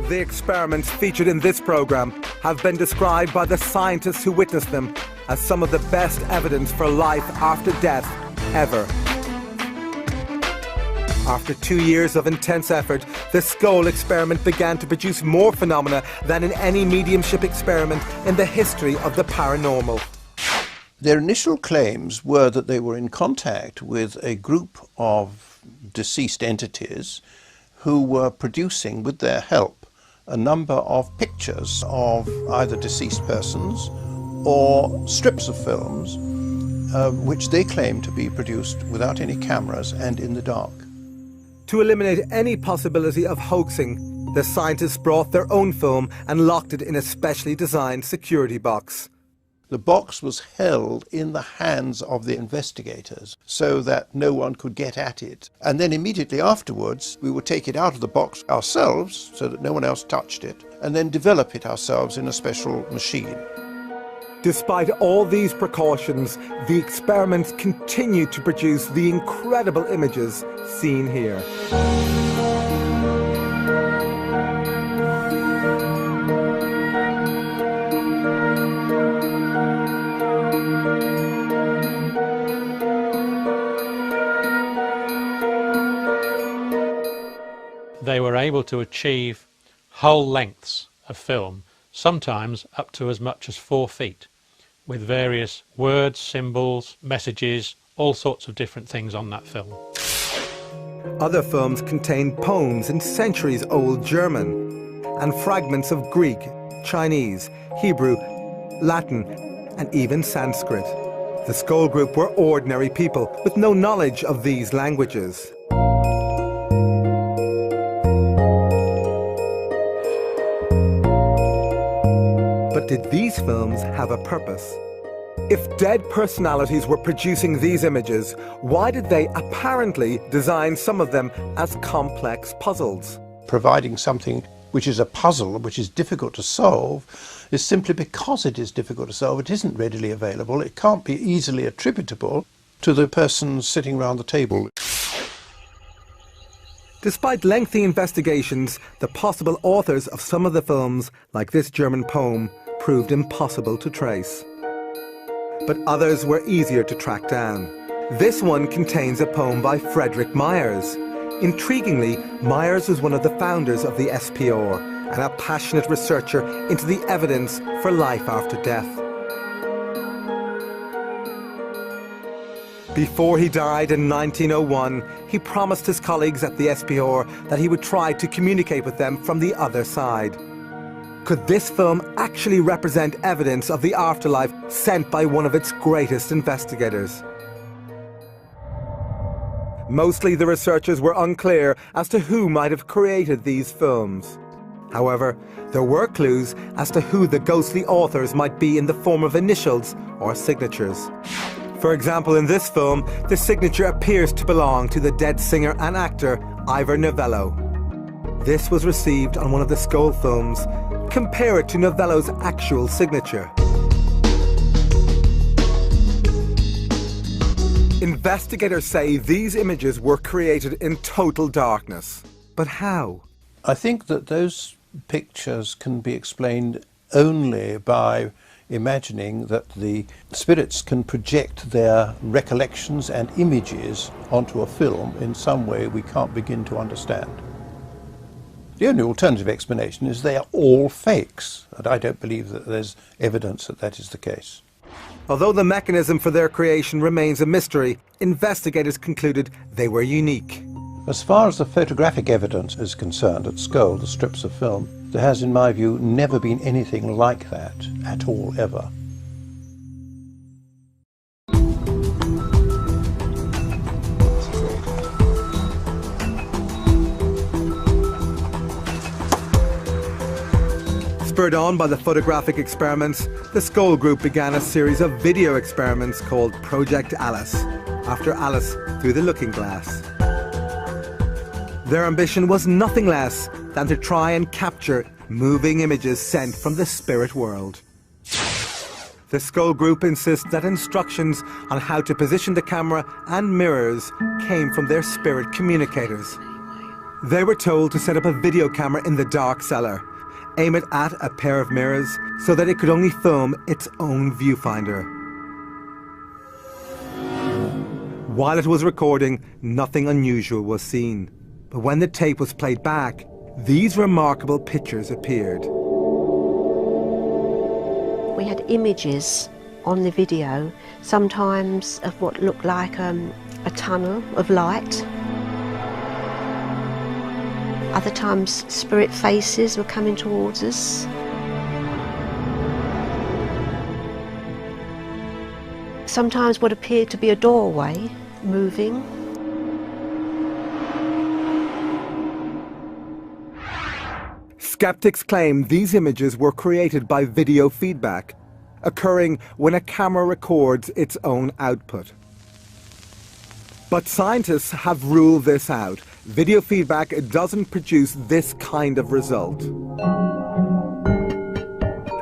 The experiments featured in this program have been described by the scientists who witnessed them as some of the best evidence for life after death ever. After 2 years of intense effort, the SCOLE experiment began to produce more phenomena than in any mediumship experiment in the history of the paranormal. Their initial claims were that they were in contact with a group of deceased entities who were producing, with their help, a number of pictures of either deceased persons or strips of films, which they claimed to be produced without any cameras and in the dark. To eliminate any possibility of hoaxing, the scientists brought their own film and locked it in a specially designed security box. The box was held in the hands of the investigators so that no one could get at it. And then immediately afterwards, we would take it out of the box ourselves so that no one else touched it, and then develop it ourselves in a special machine. Despite all these precautions, the experiments continued to produce the incredible images seen here. They were able to achieve whole lengths of film, sometimes up to as much as 4 feet, with various words, symbols, messages, all sorts of different things on that film. Other films contained poems in centuries-old German and fragments of Greek, Chinese, Hebrew, Latin, and even Sanskrit. The SCOLE group were ordinary people with no knowledge of these languages. But did these films have a purpose? If dead personalities were producing these images, why did they apparently design some of them as complex puzzles? Providing something which is a puzzle, which is difficult to solve, is simply because it is difficult to solve. It isn't readily available. It can't be easily attributable to the person sitting around the table. Despite lengthy investigations, the possible authors of some of the films, like this German poem, proved impossible to trace. But others were easier to track down. This one contains a poem by Frederick Myers. Intriguingly, Myers was one of the founders of the SPR and a passionate researcher into the evidence for life after death. Before he died in 1901, he promised his colleagues at the SPR that he would try to communicate with them from the other side. Could this film actually represent evidence of the afterlife sent by one of its greatest investigators? Mostly the researchers were unclear as to who might have created these films. However, there were clues as to who the ghostly authors might be in the form of initials or signatures. For example, in this film, the signature appears to belong to the dead singer and actor Ivor Novello. This was received on one of the SCOLE films. Compare it to Novello's actual signature. Investigators say these images were created in total darkness. But how? I think that those pictures can be explained only by imagining that the spirits can project their recollections and images onto a film in some way we can't begin to understand. The only alternative explanation is they are all fakes, and I don't believe that there's evidence that that is the case. Although the mechanism for their creation remains a mystery, investigators concluded they were unique. As far as the photographic evidence is concerned at SCOLE, the strips of film, there has, in my view, never been anything like that at all, ever. Spurred on by the photographic experiments, the SCOLE group began a series of video experiments called Project Alice, after Alice through the looking glass. Their ambition was nothing less than to try and capture moving images sent from the spirit world. The SCOLE group insists that instructions on how to position the camera and mirrors came from their spirit communicators. They were told to set up a video camera in the dark cellar, aim it at a pair of mirrors so that it could only film its own viewfinder. While it was recording, nothing unusual was seen. But when the tape was played back, these remarkable pictures appeared. We had images on the video, sometimes of what looked like a tunnel of light. Other times spirit faces were coming towards us. Sometimes what appeared to be a doorway moving. Skeptics claim these images were created by video feedback, occurring when a camera records its own output. But scientists have ruled this out. Video feedback doesn't produce this kind of result.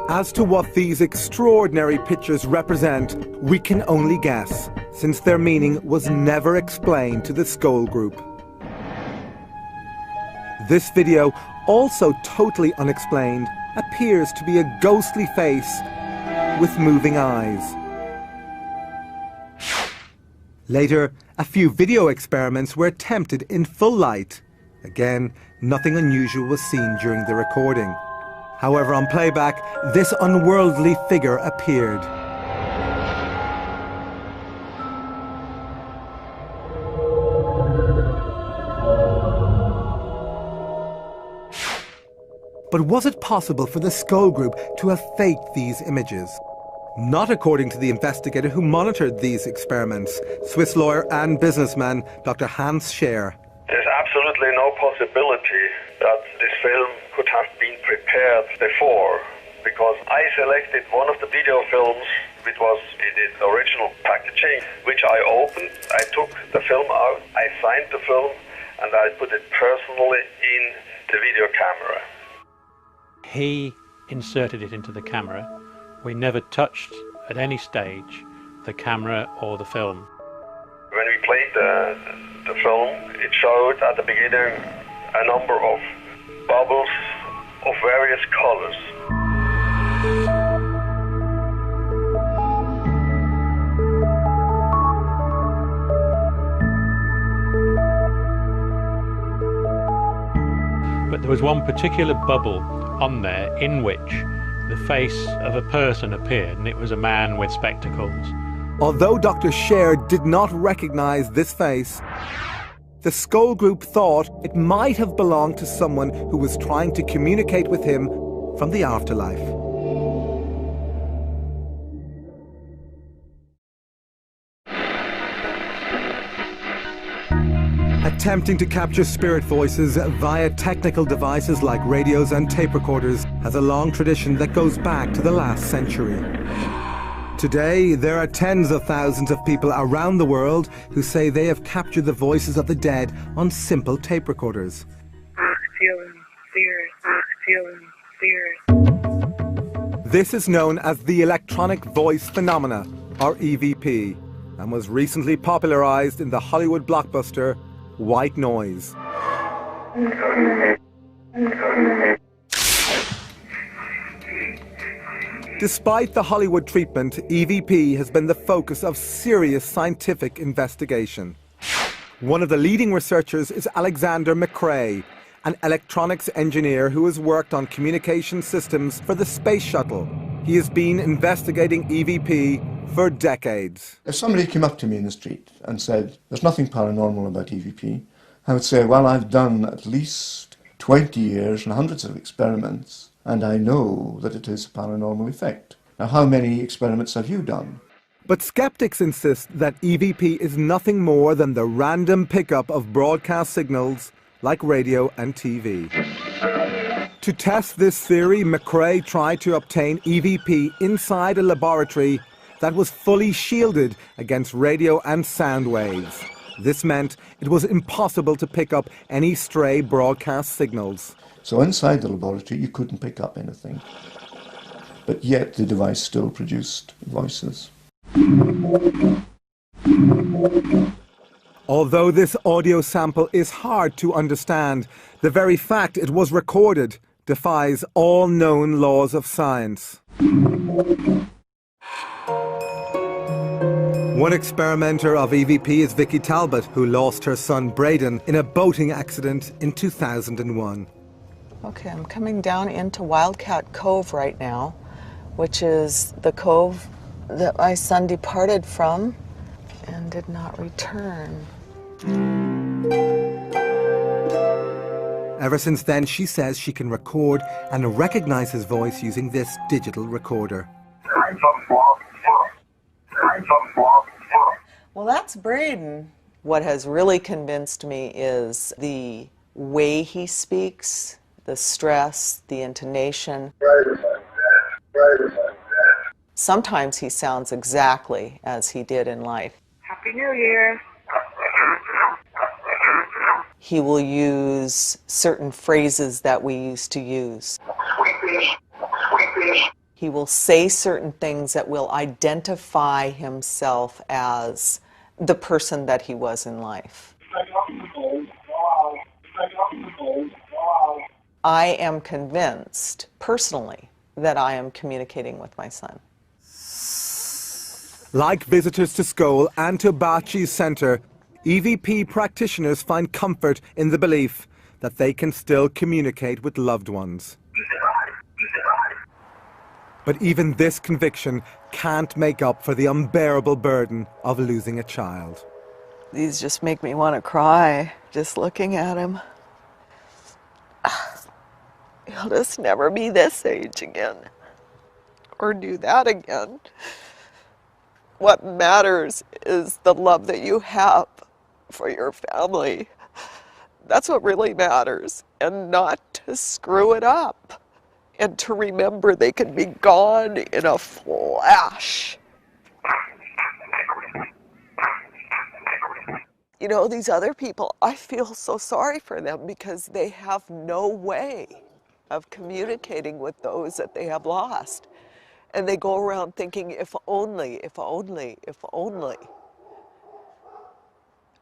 As to what these extraordinary pictures represent, we can only guess, since their meaning was never explained to the SCOLE group. This video, also totally unexplained, appears to be a ghostly face with moving eyes. Later, a few video experiments were attempted in full light. Again, nothing unusual was seen during the recording. However, on playback, this unworldly figure appeared. But was it possible for the SCOLE group to have faked these images? Not according to the investigator who monitored these experiments, Swiss lawyer and businessman Dr. Hans Scher. There's absolutely no possibility that this film could have been prepared before, because I selected one of the video films which was in its original packaging, which I opened. I took the film out, I signed the film, and I put it personally in the video camera. He inserted it into the camera. We never touched at any stage the camera or the film. When we played the film, it showed at the beginning a number of bubbles of various colors. But there was one particular bubble on there in which the face of a person appeared, and it was a man with spectacles. Although Dr. Scher did not recognize this face, the SCOLE group thought it might have belonged to someone who was trying to communicate with him from the afterlife. Attempting to capture spirit voices via technical devices like radios and tape recorders has a long tradition that goes back to the last century. Today, there are tens of thousands of people around the world who say they have captured the voices of the dead on simple tape recorders. This is known as the electronic voice phenomena, or EVP, and was recently popularized in the Hollywood blockbuster White Noise. Despite the Hollywood treatment, EVP has been the focus of serious scientific investigation. One of the leading researchers is Alexander McCrae, an electronics engineer who has worked on communication systems for the space shuttle. He has been investigating EVP for decades. If somebody came up to me in the street and said, "There's nothing paranormal about EVP," I would say, well, I've done at least 20 years and hundreds of experiments, and I know that it is a paranormal effect. Now, how many experiments have you done? But skeptics insist that EVP is nothing more than the random pickup of broadcast signals like radio and TV. To test this theory, McCrae tried to obtain EVP inside a laboratory that was fully shielded against radio and sound waves. This meant it was impossible to pick up any stray broadcast signals. So inside the laboratory you couldn't pick up anything, but yet the device still produced voices. Although this audio sample is hard to understand, the very fact it was recorded defies all known laws of science. One experimenter of EVP is Vicky Talbot, who lost her son Braden in a boating accident in 2001. Okay, I'm coming down into Wildcat Cove right now, which is the cove that my son departed from and did not return. Ever since then, she says she can record and recognize his voice using this digital recorder. Well, that's Braden. What has really convinced me is the way he speaks, the stress, the intonation. Sometimes he sounds exactly as he did in life. Happy New Year. He will use certain phrases that we used to use. He will say certain things that will identify himself as the person that he was in life. I am convinced, personally, that I am communicating with my son. Like visitors to SCOLE and to Bachi's centre, EVP practitioners find comfort in the belief that they can still communicate with loved ones. But even this conviction can't make up for the unbearable burden of losing a child. These just make me want to cry, just looking at him. He'll just never be this age again, or do that again. What matters is the love that you have for your family. That's what really matters, and not to screw it up. And to remember they can be gone in a flash. You know, these other people, I feel so sorry for them because they have no way of communicating with those that they have lost. And they go around thinking, if only, if only, if only.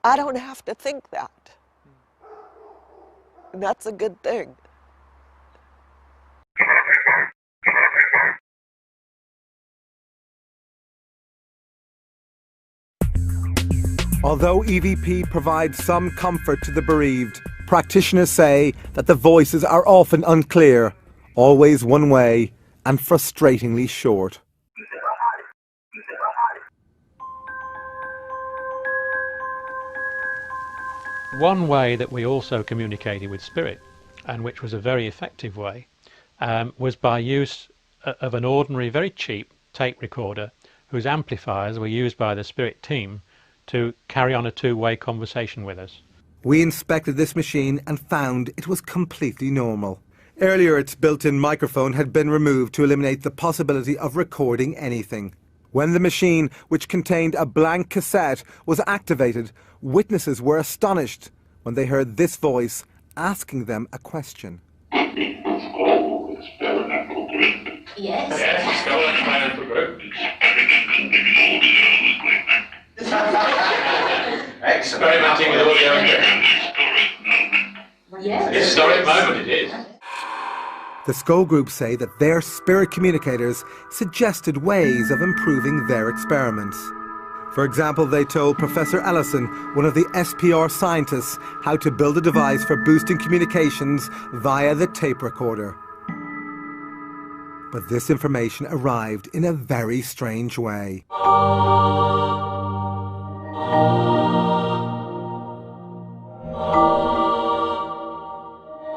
I don't have to think that. And that's a good thing. Although EVP provides some comfort to the bereaved, practitioners say that the voices are often unclear, always one way, and frustratingly short. One way that we also communicated with spirit, and which was a very effective way, was by use of an ordinary, very cheap tape recorder whose amplifiers were used by the spirit team to carry on a two-way conversation with us. We inspected this machine and found it was completely normal. Earlier, its built-in microphone had been removed to eliminate the possibility of recording anything. When the machine, which contained a blank cassette, was activated, witnesses were astonished when they heard this voice asking them a question. SCOLE Experimental Group. Yes. Yes, SCOLE Experimental Group. Experimenting with audio equipment. Yes. Historic moment it is. The SCOLE group say that their spirit communicators suggested ways of improving their experiments. For example, they told Professor Ellison, one of the SPR scientists, how to build a device for boosting communications via the tape recorder. But this information arrived in a very strange way.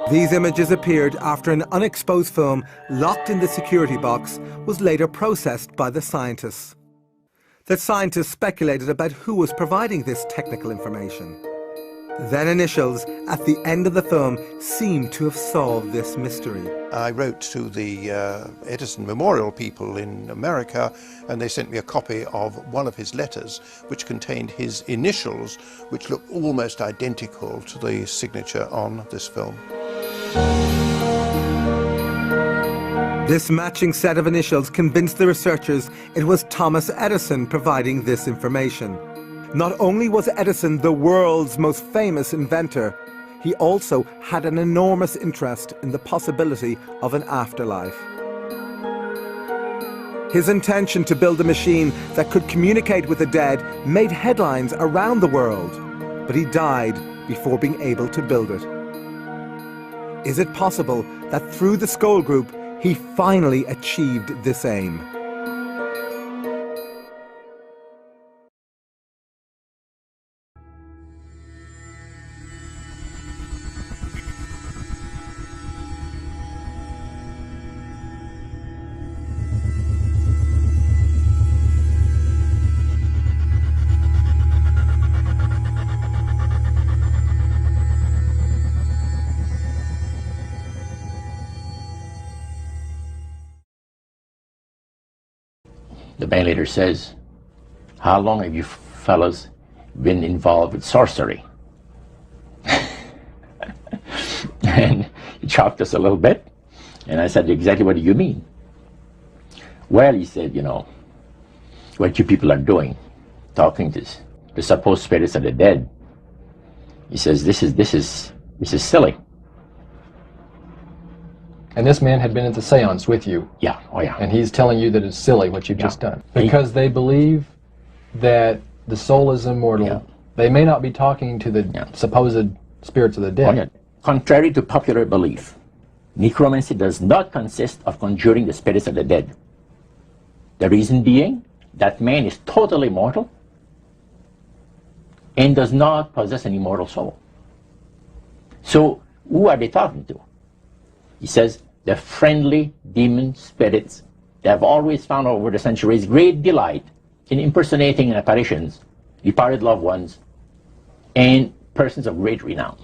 These images appeared after an unexposed film locked in the security box was later processed by the scientists. The scientists speculated about who was providing this technical information. Then initials at the end of the film seemed to have solved this mystery. I wrote to the Edison Memorial people in America, and they sent me a copy of one of his letters, which contained his initials, which looked almost identical to the signature on this film. This matching set of initials convinced the researchers it was Thomas Edison providing this information. Not only was Edison the world's most famous inventor, he also had an enormous interest in the possibility of an afterlife. His intention to build a machine that could communicate with the dead made headlines around the world, but he died before being able to build it. Is it possible that through the SCOLE group, he finally achieved this aim? The band leader says, "How long have you fellas been involved with sorcery?" And he chopped us a little bit, and I said, "Exactly what do you mean?" "Well," he said, "you know, what you people are doing, talking to the supposed spirits of the dead." He says, this is silly." And this man had been at the seance with you. Yeah, oh yeah. And he's telling you that it's silly what you've just done. Because they believe that the soul is immortal. Yeah. They may not be talking to the supposed spirits of the dead. Oh, yeah. Contrary to popular belief, necromancy does not consist of conjuring the spirits of the dead. The reason being, that man is totally mortal and does not possess any mortal soul. So, who are they talking to? He says, the friendly demon spirits that have always found over the centuries great delight in impersonating in apparitions departed loved ones and persons of great renown.